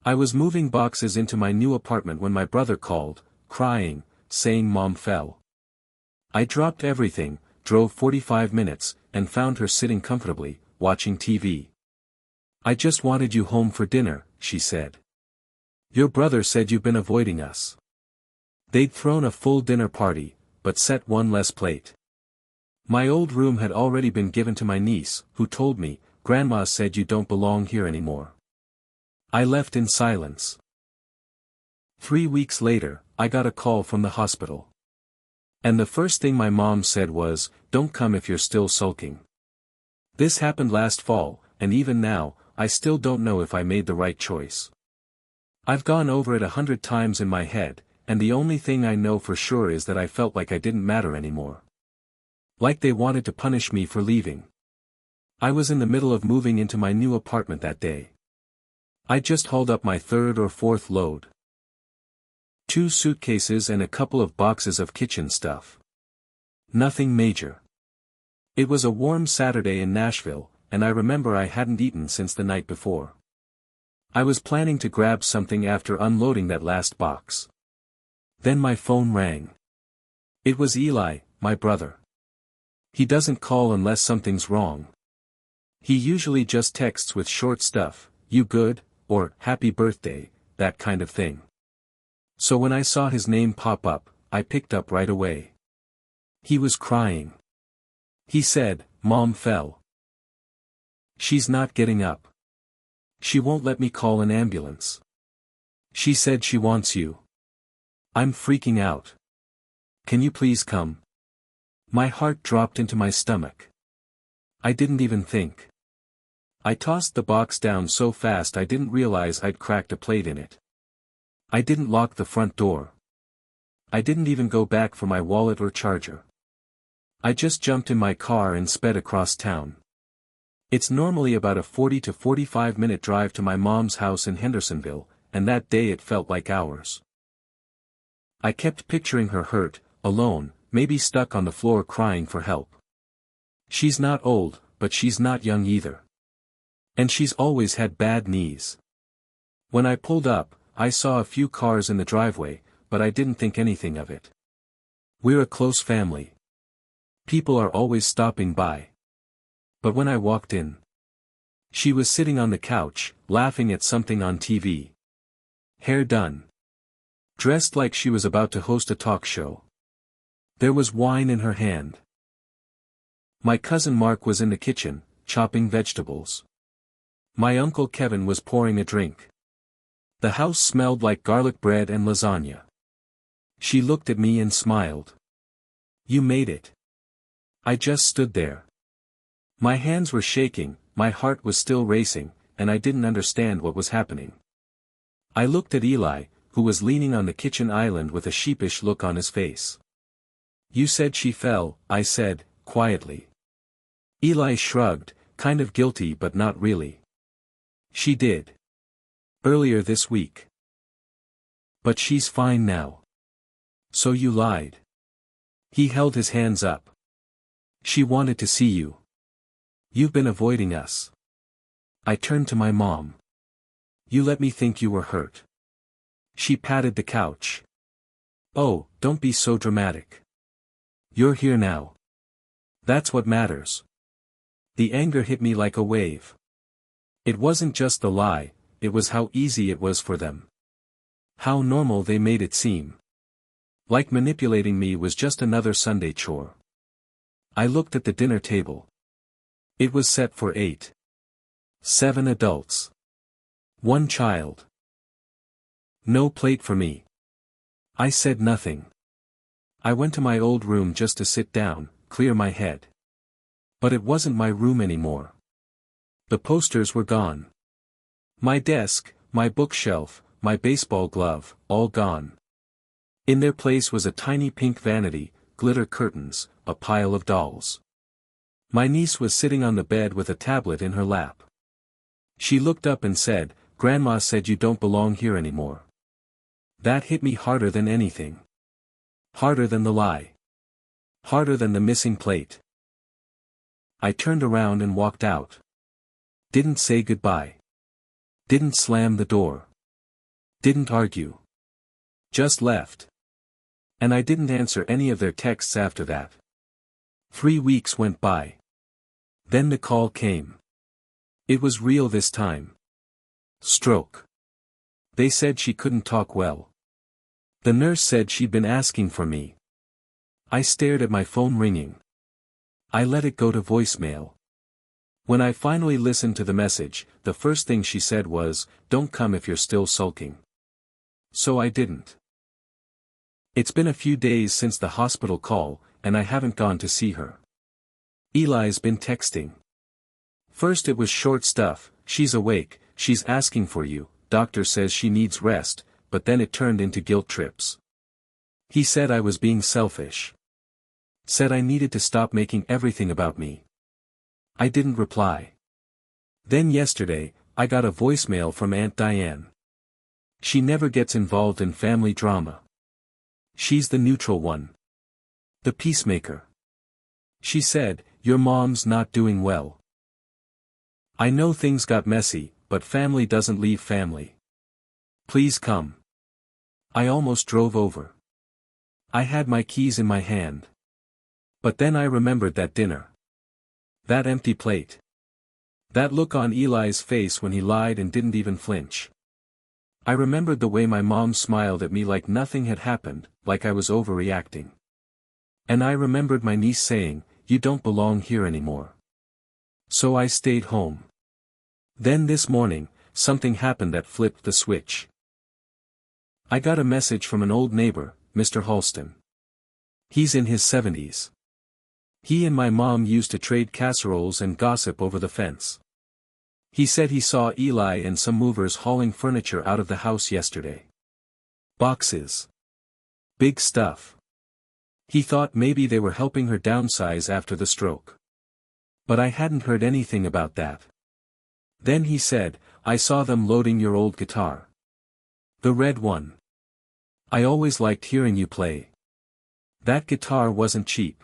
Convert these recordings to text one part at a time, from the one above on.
I was moving boxes into my new apartment when my brother called, crying, saying Mom fell. I dropped everything, drove 45 minutes, and found her sitting comfortably, watching TV. "I just wanted you home for dinner," she said. "Your brother said you've been avoiding us." They'd thrown a full dinner party, but set one less plate. My old room had already been given to my niece, who told me, "Grandma said you don't belong here anymore." I left in silence. 3 weeks later, I got a call from the hospital. And the first thing my mom said was, "Don't come if you're still sulking." This happened last fall, and even now, I still don't know if I made the right choice. I've gone over it 100 times in my head, and the only thing I know for sure is that I felt like I didn't matter anymore. Like they wanted to punish me for leaving. I was in the middle of moving into my new apartment that day. I just hauled up my third or fourth load. 2 suitcases and a couple of boxes of kitchen stuff. Nothing major. It was a warm Saturday in Nashville, and I remember I hadn't eaten since the night before. I was planning to grab something after unloading that last box. Then my phone rang. It was Eli, my brother. He doesn't call unless something's wrong. He usually just texts with short stuff, "You good?" or "Happy birthday," that kind of thing. So when I saw his name pop up, I picked up right away. He was crying. He said, "Mom fell. She's not getting up. She won't let me call an ambulance. She said she wants you. I'm freaking out. Can you please come?" My heart dropped into my stomach. I didn't even think. I tossed the box down so fast I didn't realize I'd cracked a plate in it. I didn't lock the front door. I didn't even go back for my wallet or charger. I just jumped in my car and sped across town. It's normally about a 40 to 45-minute drive to my mom's house in Hendersonville, and that day it felt like hours. I kept picturing her hurt, alone, maybe stuck on the floor crying for help. She's not old, but she's not young either. And she's always had bad knees. When I pulled up, I saw a few cars in the driveway, but I didn't think anything of it. We're a close family. People are always stopping by. But when I walked in, she was sitting on the couch, laughing at something on TV. Hair done. Dressed like she was about to host a talk show. There was wine in her hand. My cousin Mark was in the kitchen, chopping vegetables. My uncle Kevin was pouring a drink. The house smelled like garlic bread and lasagna. She looked at me and smiled. "You made it." I just stood there. My hands were shaking, my heart was still racing, and I didn't understand what was happening. I looked at Eli, who was leaning on the kitchen island with a sheepish look on his face. "You said she fell," I said, quietly. Eli shrugged, kind of guilty but not really. "She did. Earlier this week. But she's fine now." "So you lied." He held his hands up. "She wanted to see you. You've been avoiding us." I turned to my mom. "You let me think you were hurt." She patted the couch. "Oh, don't be so dramatic. You're here now. That's what matters." The anger hit me like a wave. It wasn't just the lie, it was how easy it was for them. How normal they made it seem. Like manipulating me was just another Sunday chore. I looked at the dinner table. It was set for 8. 7 adults. 1 child. No plate for me. I said nothing. I went to my old room just to sit down, clear my head. But it wasn't my room anymore. The posters were gone. My desk, my bookshelf, my baseball glove, all gone. In their place was a tiny pink vanity, glitter curtains, a pile of dolls. My niece was sitting on the bed with a tablet in her lap. She looked up and said, "Grandma said you don't belong here anymore." That hit me harder than anything. Harder than the lie. Harder than the missing plate. I turned around and walked out. Didn't say goodbye. Didn't slam the door. Didn't argue. Just left. And I didn't answer any of their texts after that. 3 weeks went by. Then the call came. It was real this time. Stroke. They said she couldn't talk well. The nurse said she'd been asking for me. I stared at my phone ringing. I let it go to voicemail. When I finally listened to the message, the first thing she said was, "Don't come if you're still sulking." So I didn't. It's been a few days since the hospital call, and I haven't gone to see her. Eli's been texting. First it was short stuff, "She's awake, she's asking for you, doctor says she needs rest," but then it turned into guilt trips. He said I was being selfish. Said I needed to stop making everything about me. I didn't reply. Then yesterday, I got a voicemail from Aunt Diane. She never gets involved in family drama. She's the neutral one. The peacemaker. She said, "Your mom's not doing well. I know things got messy, but family doesn't leave family. Please come." I almost drove over. I had my keys in my hand. But then I remembered that dinner. That empty plate. That look on Eli's face when he lied and didn't even flinch. I remembered the way my mom smiled at me like nothing had happened, like I was overreacting. And I remembered my niece saying, "You don't belong here anymore." So I stayed home. Then this morning, something happened that flipped the switch. I got a message from an old neighbor, Mr. Halston. He's in his 70s. He and my mom used to trade casseroles and gossip over the fence. He said he saw Eli and some movers hauling furniture out of the house yesterday. Boxes. Big stuff. He thought maybe they were helping her downsize after the stroke. But I hadn't heard anything about that. Then he said, "I saw them loading your old guitar. The red one. I always liked hearing you play. That guitar wasn't cheap.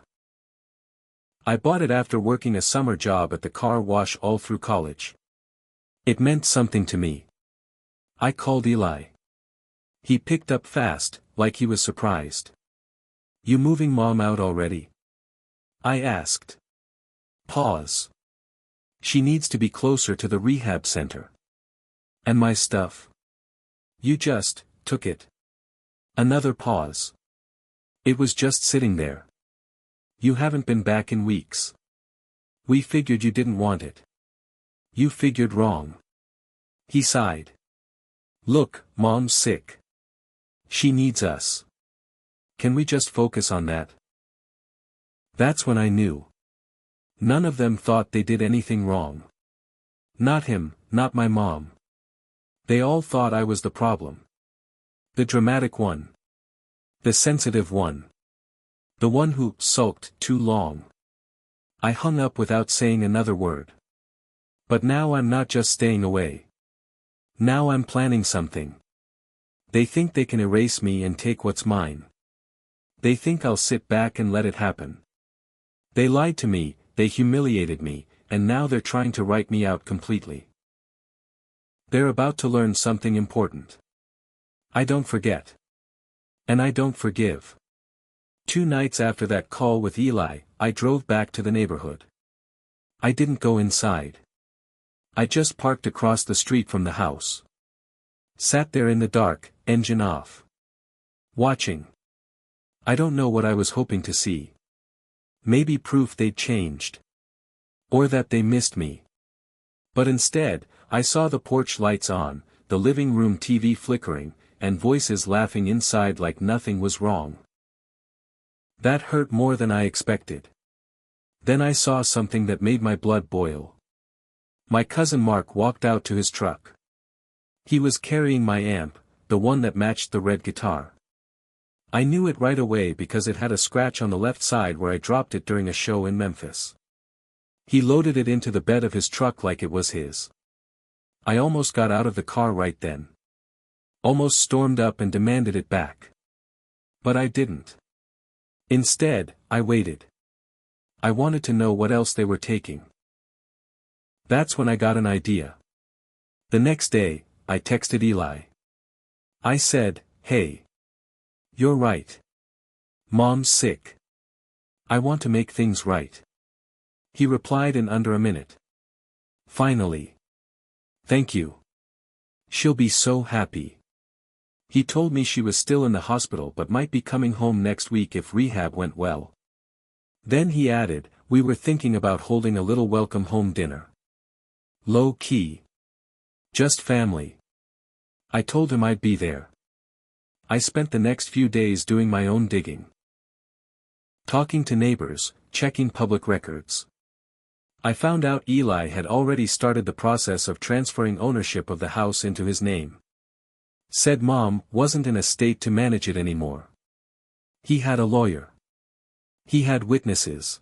I bought it after working a summer job at the car wash all through college. It meant something to me." I called Eli. He picked up fast, like he was surprised. "You moving Mom out already?" I asked. Pause. "She needs to be closer to the rehab center." "And my stuff?" "You just took it." Another pause. "It was just sitting there. You haven't been back in weeks. We figured you didn't want it." "You figured wrong." He sighed. "Look, Mom's sick. She needs us. Can we just focus on that?" That's when I knew. None of them thought they did anything wrong. Not him, not my mom. They all thought I was the problem. The dramatic one. The sensitive one. The one who sulked too long. I hung up without saying another word. But now I'm not just staying away. Now I'm planning something. They think they can erase me and take what's mine. They think I'll sit back and let it happen. They lied to me, they humiliated me, and now they're trying to write me out completely. They're about to learn something important. I don't forget. And I don't forgive. 2 nights after that call with Eli, I drove back to the neighborhood. I didn't go inside. I just parked across the street from the house. Sat there in the dark, engine off. Watching. I don't know what I was hoping to see. Maybe proof they'd changed. Or that they missed me. But instead, I saw the porch lights on, the living room TV flickering, and voices laughing inside like nothing was wrong. That hurt more than I expected. Then I saw something that made my blood boil. My cousin Mark walked out to his truck. He was carrying my amp, the one that matched the red guitar. I knew it right away because it had a scratch on the left side where I dropped it during a show in Memphis. He loaded it into the bed of his truck like it was his. I almost got out of the car right then. Almost stormed up and demanded it back. But I didn't. Instead, I waited. I wanted to know what else they were taking. That's when I got an idea. The next day, I texted Eli. I said, "Hey. You're right. Mom's sick. I want to make things right." He replied in under a minute. "Finally. Thank you. She'll be so happy." He told me she was still in the hospital but might be coming home next week if rehab went well. Then he added, "We were thinking about holding a little welcome home dinner. Low key. Just family." I told him I'd be there. I spent the next few days doing my own digging. Talking to neighbors, checking public records. I found out Eli had already started the process of transferring ownership of the house into his name. Said Mom wasn't in a state to manage it anymore. He had a lawyer. He had witnesses.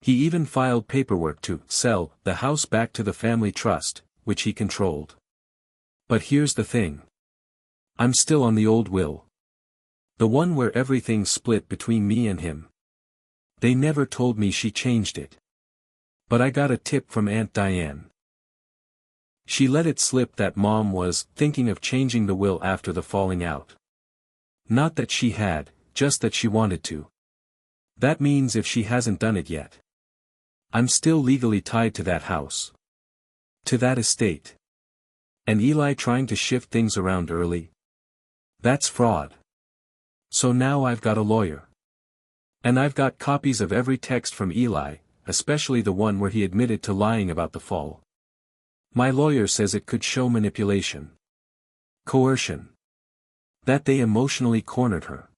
He even filed paperwork to sell the house back to the family trust, which he controlled. But here's the thing. I'm still on the old will. The one where everything's split between me and him. They never told me she changed it. But I got a tip from Aunt Diane. She let it slip that Mom was thinking of changing the will after the falling out. Not that she had, just that she wanted to. That means if she hasn't done it yet, I'm still legally tied to that house. To that estate. And Eli trying to shift things around early? That's fraud. So now I've got a lawyer. And I've got copies of every text from Eli, especially the one where he admitted to lying about the fall. My lawyer says it could show manipulation. Coercion. That they emotionally cornered her.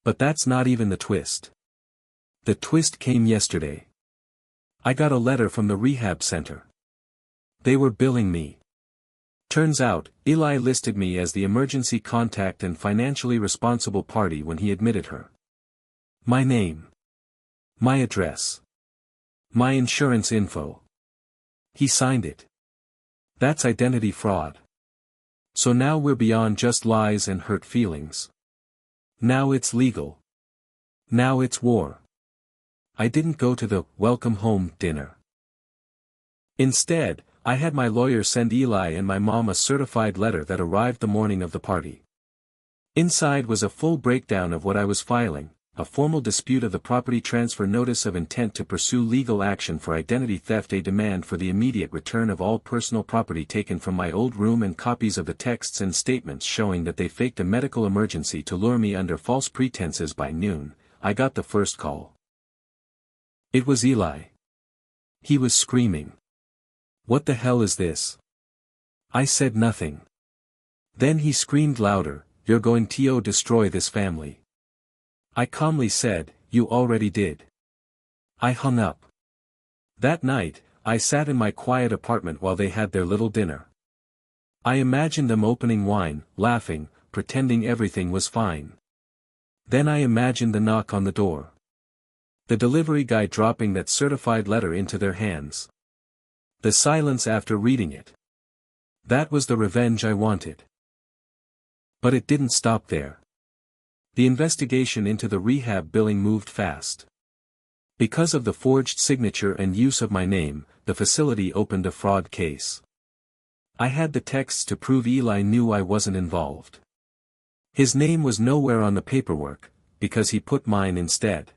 But that's not even the twist. The twist came yesterday. I got a letter from the rehab center. They were billing me. Turns out, Eli listed me as the emergency contact and financially responsible party when he admitted her. My name. My address. My insurance info. He signed it. That's identity fraud. So now we're beyond just lies and hurt feelings. Now it's legal. Now it's war. I didn't go to the welcome home dinner. Instead, I had my lawyer send Eli and my mom a certified letter that arrived the morning of the party. Inside was a full breakdown of what I was filing, a formal dispute of the property transfer, notice of intent to pursue legal action for identity theft, a demand for the immediate return of all personal property taken from my old room, and copies of the texts and statements showing that they faked a medical emergency to lure me under false pretenses. By noon, I got the first call. It was Eli. He was screaming. "What the hell is this?" I said nothing. Then he screamed louder, "You're going to destroy this family." I calmly said, "You already did." I hung up. That night, I sat in my quiet apartment while they had their little dinner. I imagined them opening wine, laughing, pretending everything was fine. Then I imagined the knock on the door. The delivery guy dropping that certified letter into their hands. The silence after reading it. That was the revenge I wanted. But it didn't stop there. The investigation into the rehab billing moved fast. Because of the forged signature and use of my name, the facility opened a fraud case. I had the texts to prove Eli knew I wasn't involved. His name was nowhere on the paperwork, because he put mine instead.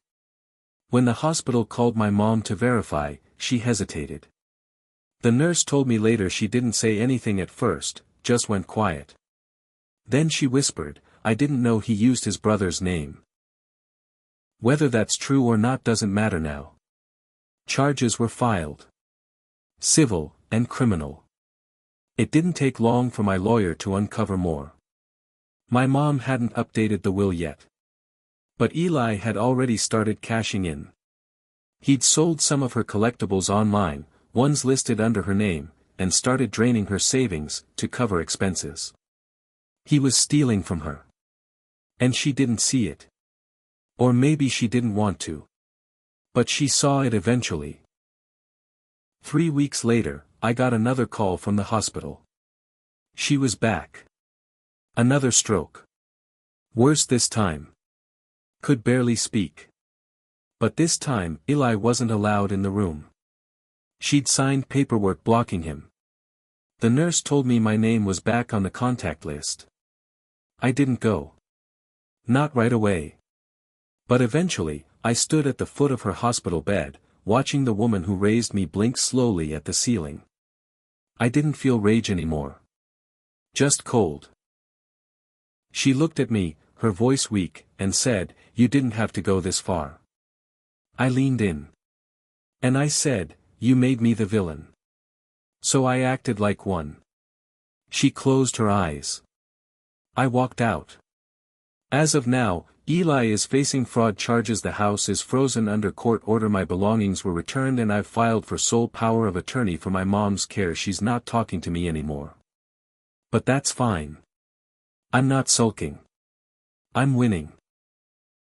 When the hospital called my mom to verify, she hesitated. The nurse told me later she didn't say anything at first, just went quiet. Then she whispered, "I didn't know he used his brother's name." Whether that's true or not doesn't matter now. Charges were filed. Civil and criminal. It didn't take long for my lawyer to uncover more. My mom hadn't updated the will yet. But Eli had already started cashing in. He'd sold some of her collectibles online, ones listed under her name, and started draining her savings to cover expenses. He was stealing from her. And she didn't see it. Or maybe she didn't want to. But she saw it eventually. 3 weeks later, I got another call from the hospital. She was back. Another stroke. Worse this time. Could barely speak. But this time, Eli wasn't allowed in the room. She'd signed paperwork blocking him. The nurse told me my name was back on the contact list. I didn't go. Not right away. But eventually, I stood at the foot of her hospital bed, watching the woman who raised me blink slowly at the ceiling. I didn't feel rage anymore. Just cold. She looked at me, her voice weak, and said, "You didn't have to go this far." I leaned in. And I said, "You made me the villain. So I acted like one." She closed her eyes. I walked out. As of now, Eli is facing fraud charges. The house is frozen under court order. My belongings were returned and I've filed for sole power of attorney for my mom's care. She's not talking to me anymore. But that's fine. I'm not sulking. I'm winning.